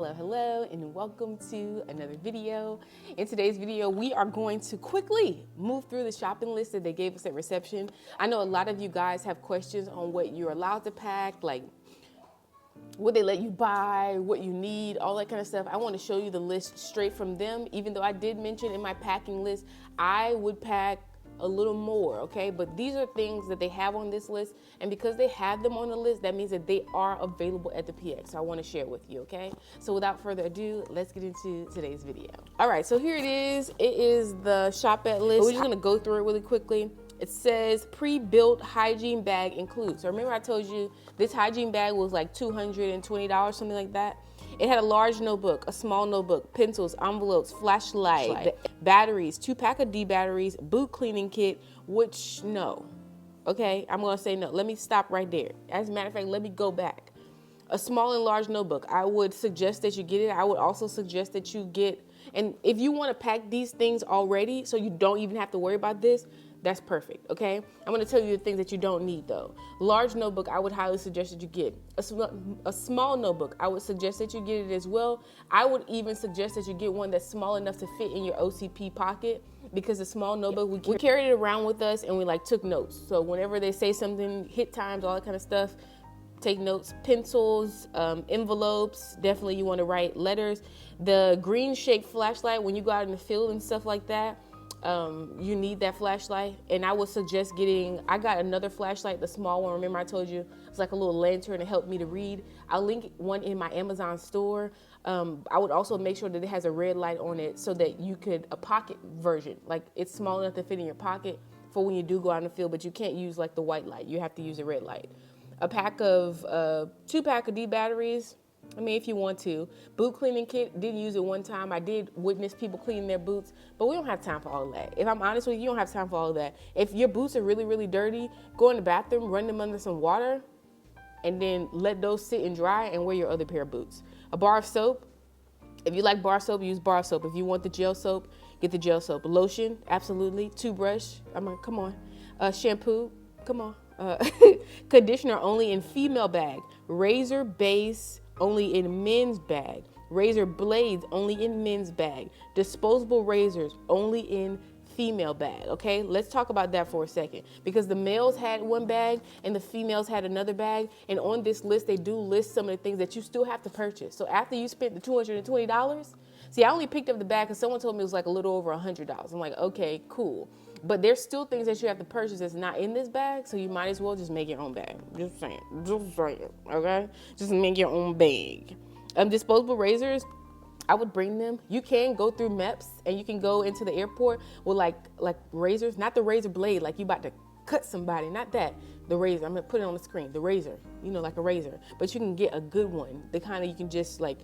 Hello, and welcome to another video. In today's video, we are going to quickly move through the shopping list that they gave us at reception. I know a lot of you guys have questions on what you're allowed to pack, like what they let you buy, what you need, all that kind of stuff. I want to show you the list straight from them. Even though I did mention in my packing list, I would pack a little more, okay? But these are things that they have on this list, and because they have them on the list, that means that they are available at the PX. So I want to share with you, okay? So without further ado, let's get into today's video. All right, so here it is. It is the shop at list. We're just gonna go through it really quickly. It says pre-built hygiene bag includes. So remember I told you this hygiene bag was like $220, something like that. It had a large notebook, a small notebook, pencils, envelopes, flashlight, batteries, 2-pack of D batteries, boot cleaning kit, which no. Okay, I'm gonna say no. Let me stop right there. As a matter of fact, let me go back. A small and large notebook. I would suggest that you get it. I would also suggest that you get, and if you wanna pack these things already so you don't even have to worry about this, that's perfect, okay? I'm gonna tell you the things that you don't need though. Large notebook, I would highly suggest that you get. A small notebook, I would suggest that you get it as well. I would even suggest that you get one that's small enough to fit in your OCP pocket, because the small notebook, we carried it around with us and we like took notes. So whenever they say something, hit times, all that kind of stuff, take notes. Pencils, envelopes, definitely you wanna write letters. The green shaped flashlight, when you go out in the field and stuff like that, you need that flashlight, and I would suggest getting, I got another flashlight, the small one. Remember I told you it's like a little lantern to help me to read. I'll link one in my Amazon store. I would also make sure that it has a red light on it so that you could, a pocket version, like it's small enough to fit in your pocket for when you do go out in the field, but you can't use like the white light. You have to use a red light. A pack of, 2-pack of D batteries. I mean, if you want to. Boot cleaning kit, didn't use it one time. I did witness people cleaning their boots, but we don't have time for all of that. If I'm honest with you, you don't have time for all of that. If your boots are really, really dirty, go in the bathroom, run them under some water, and then let those sit and dry and wear your other pair of boots. A bar of soap. If you like bar soap, use bar soap. If you want the gel soap, get the gel soap. Lotion, absolutely. Toothbrush, come on. Shampoo, come on. Conditioner only in female bag. Razor base only in men's bag. Razor blades only in men's bag. Disposable razors only in female bag. Okay, let's talk about that for a second, because the males had one bag and the females had another bag, and on this list they do list some of the things that you still have to purchase. So after you spent the $220, see, I only picked up the bag because someone told me it was like a little over $100. I'm like, okay, cool. But there's still things that you have to purchase that's not in this bag, so you might as well just make your own bag. Just saying, okay? Just make your own bag. Disposable razors, I would bring them. You can go through MEPS and you can go into the airport with like razors, not the razor blade, like you about to cut somebody, not that. The razor, I'm gonna put it on the screen, the razor, you know, like a razor. But you can get a good one. The kind of, you can just like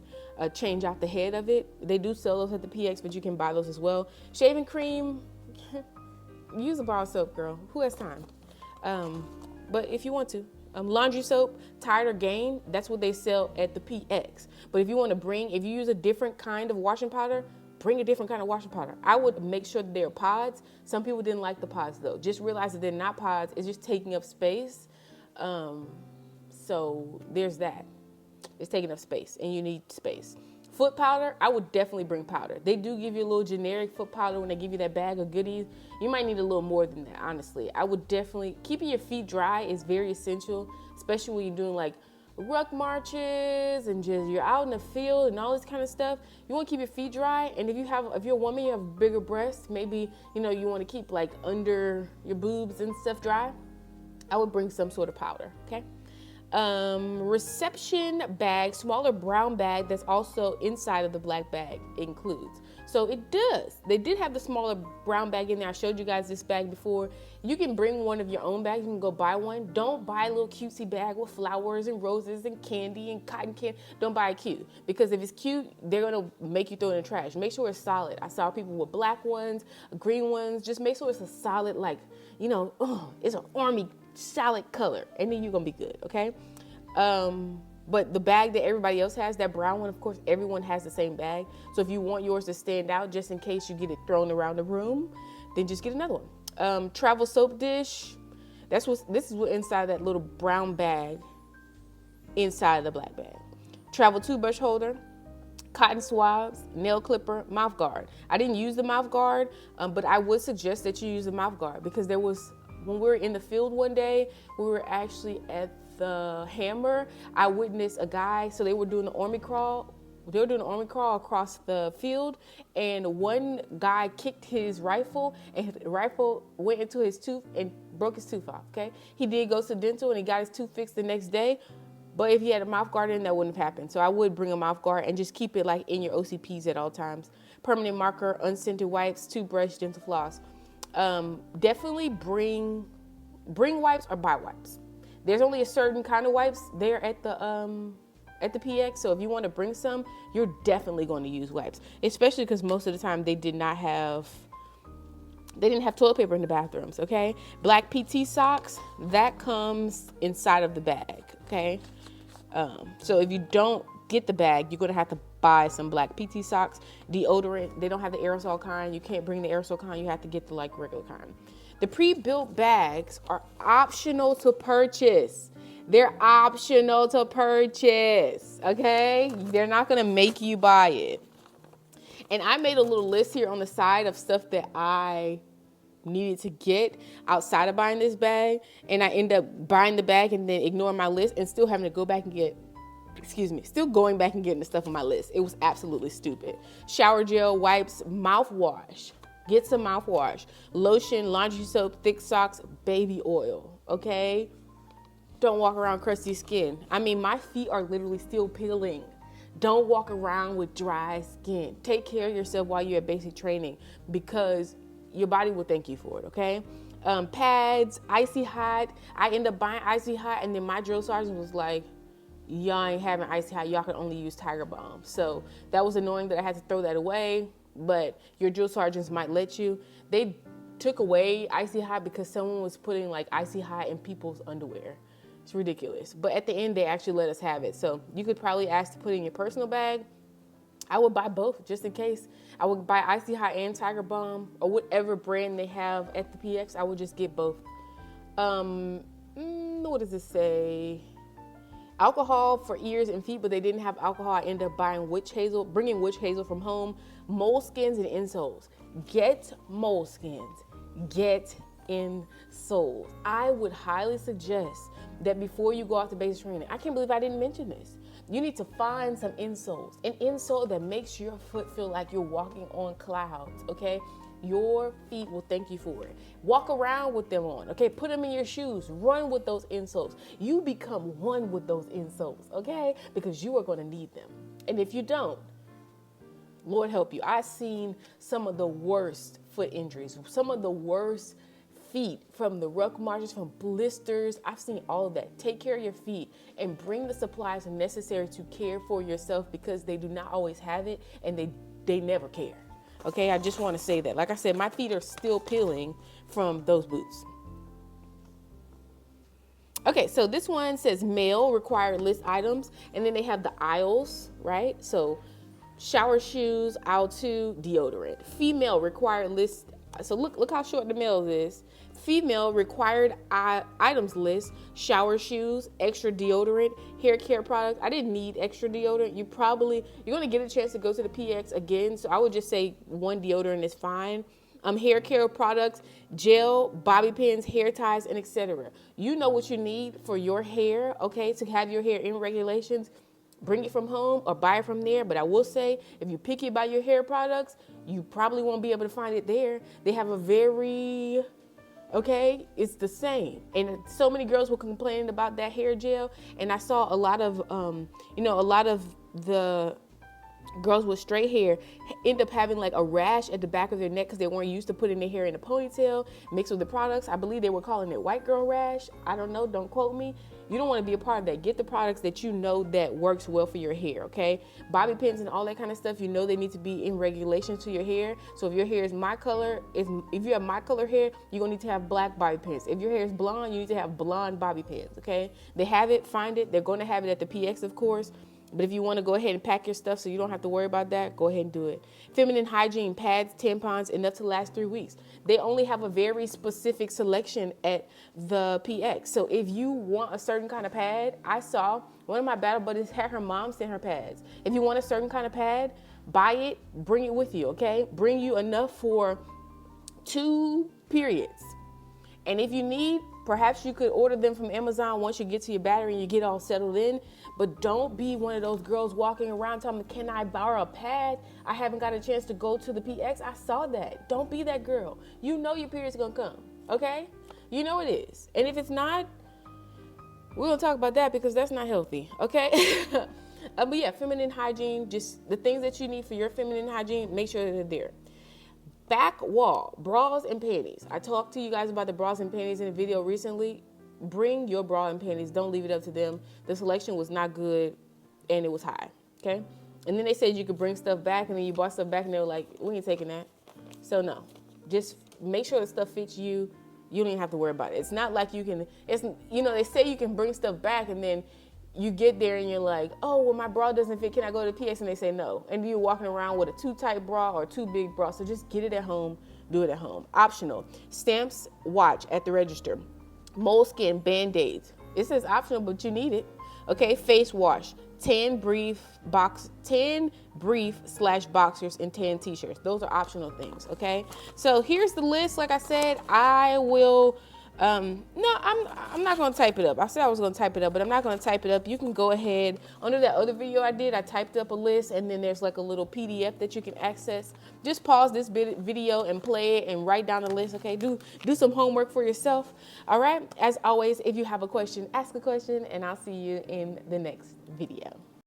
change out the head of it. They do sell those at the PX, but you can buy those as well. Shaving cream, use a bar of soap, girl. Who has time? But if you want to. Laundry soap, Tide or Gain, that's what they sell at the PX. But if you want to bring, if you use a different kind of washing powder, bring a different kind of washing powder. I would make sure that they're pods. Some people didn't like the pods though. Just realize that they're not pods. It's just taking up space. So there's that. It's taking up space and you need space. Foot powder, I would definitely bring powder. They do give you a little generic foot powder when they give you that bag of goodies. You might need a little more than that, honestly. I would definitely, keeping your feet dry is very essential, especially when you're doing like ruck marches and just you're out in the field and all this kind of stuff. You want to keep your feet dry, and if you're a woman, you have bigger breasts, maybe, you know, you want to keep like under your boobs and stuff dry, I would bring some sort of powder, okay? Reception bag, smaller brown bag that's also inside of the black bag includes. So it does. They did have the smaller brown bag in there. I showed you guys this bag before. You can bring one of your own bags. You can go buy one. Don't buy a little cutesy bag with flowers and roses and candy and cotton candy. Don't buy it cute, because if it's cute, they're going to make you throw it in the trash. Make sure it's solid. I saw people with black ones, green ones. Just make sure it's a solid, like, you know, it's an army solid color, and then you're going to be good, okay? But the bag that everybody else has, that brown one, of course, everyone has the same bag. So if you want yours to stand out, just in case you get it thrown around the room, then just get another one. Travel soap dish. This is what inside that little brown bag, inside the black bag. Travel toothbrush holder. cotton swabs, nail clipper, mouth guard. I didn't use the mouth guard, but I would suggest that you use the mouth guard because when we were in the field one day, we were actually at the Hammer. I witnessed a guy, so they were doing the army crawl. They were doing an army crawl across the field, and one guy kicked his rifle, and his rifle went into his tooth and broke his tooth off, okay? He did go to dental, and he got his tooth fixed the next day, but if he had a mouth guard in, that wouldn't have happened. So I would bring a mouth guard and just keep it like in your OCPs at all times. Permanent marker, unscented wipes, toothbrush, dental floss. Definitely bring wipes or buy wipes. There's only a certain kind of wipes there at the PX, so if you want to bring some, you're definitely going to use wipes, especially because most of the time they didn't have toilet paper in the bathrooms, okay? Black PT socks, that comes inside of the bag, okay? So if you don't get the bag, you're going to have to buy some black PT socks. Deodorant, they don't have the aerosol kind. You can't bring the aerosol kind. You have to get the like regular kind. The pre-built bags are optional to purchase. They're optional to purchase, okay? They're not gonna make you buy it. And I made a little list here on the side of stuff that I needed to get outside of buying this bag. And I end up buying the bag and then ignoring my list and still having to go back and still going back and getting the stuff on my list. It was absolutely stupid. Shower gel, wipes, mouthwash. Get some mouthwash. Lotion, laundry soap, thick socks, baby oil, okay? Don't walk around crusty skin. I mean, my feet are literally still peeling. Don't walk around with dry skin. Take care of yourself while you're at basic training because your body will thank you for it, okay? Pads, icy hot. I end up buying icy hot, and then my drill sergeant was like, y'all ain't having icy hot. Y'all can only use Tiger Balm. So that was annoying that I had to throw that away, but your drill sergeants might let you. They took away icy hot because someone was putting like icy hot in people's underwear. It's ridiculous. But at the end, they actually let us have it. So you could probably ask to put it in your personal bag. I would buy both just in case. I would buy Icy Hot and Tiger Balm or whatever brand they have at the PX. I would just get both. What does it say? Alcohol for ears and feet, but they didn't have alcohol. I ended up buying bringing witch hazel from home. Moleskins and insoles. Get moleskins. Get insoles. I would highly suggest that before you go out to basic training, I can't believe I didn't mention this. You need to find some insoles. An insole that makes your foot feel like you're walking on clouds, okay? Your feet will thank you for it. Walk around with them on, okay? Put them in your shoes. Run with those insoles. You become one with those insoles, okay? Because you are going to need them. And if you don't, Lord help you. I've seen some of the worst foot injuries, some of the worst feet from the ruck marches, from blisters. I've seen all of that. Take care of your feet and bring the supplies necessary to care for yourself because they do not always have it and they never care. Okay, I just want to say that. Like I said, my feet are still peeling from those boots. Okay, so this one says male required list items, and then they have the aisles, right? So shower shoes, aisle 2, deodorant. Female required list. So look how short the male is. Female required items list: shower shoes, extra deodorant, hair care products. I didn't need extra deodorant. You're going to get a chance to go to the PX again, so I would just say one deodorant is fine. Hair care products, gel, bobby pins, hair ties, and etc. You know what you need for your hair, okay, to have your hair in regulations. Bring it from home or buy it from there. But I will say, if you're picky about your hair products, you probably won't be able to find it there. They have it's the same. And so many girls were complaining about that hair gel. And I saw a lot of the girls with straight hair end up having like a rash at the back of their neck because they weren't used to putting their hair in a ponytail mixed with the products. I believe they were calling it white girl rash. I don't know. Don't quote me. You don't want to be a part of that. Get the products that you know that works well for your hair, okay? Bobby pins and all that kind of stuff, you know they need to be in regulation to your hair. So if your hair is my color, if you have my color hair, you're going to need to have black bobby pins. If your hair is blonde, you need to have blonde bobby pins, okay? They have it, find it. They're going to have it at the PX, of course. But if you want to go ahead and pack your stuff so you don't have to worry about that, go ahead and do it. Feminine hygiene pads, tampons, enough to last 3 weeks. They only have a very specific selection at the PX. So if you want a certain kind of pad, I saw One of my battle buddies had her mom send her pads. If you want a certain kind of pad, buy it, bring it with you, okay? Bring you enough for 2 periods. And if you need, perhaps you could order them from Amazon once you get to your battery and you get all settled in. But don't be one of those girls walking around telling me, can I borrow a pad? I haven't got a chance to go to the PX. I saw that. Don't be that girl. You know your period's gonna come, okay? You know it is. And if it's not, we're gonna talk about that because that's not healthy, okay? But yeah, feminine hygiene, just the things that you need for your feminine hygiene, make sure that they're there. Back wall, bras and panties. I talked to you guys about the bras and panties in a video recently. Bring your bra and panties. Don't leave it up to them. The selection was not good and it was high, okay? And then they said you could bring stuff back, and then you bought stuff back and they were like, we ain't taking that. So no, just make sure the stuff fits you. You don't even have to worry about it. It's not like you can, it's, you know, they say you can bring stuff back and then you get there and you're like, oh, well, my bra doesn't fit. Can I go to the PX? And they say no. And you're walking around with a too tight bra or too big bra. So just get it at home. Do it at home. Optional. Stamps watch at the register. Moleskin Band-Aids. It says optional, but you need it. Okay. Face wash. Tan brief / boxers and tan t-shirts. Those are optional things. Okay. So here's the list. Like I said, I will. No, I'm not going to type it up. I said I was going to type it up, but I'm not going to type it up. You can go ahead. Under that other video I did, I typed up a list, and then there's like a little PDF that you can access. Just pause this video and play it and write down the list. Okay, do some homework for yourself. All right. As always, if you have a question, ask a question, and I'll see you in the next video.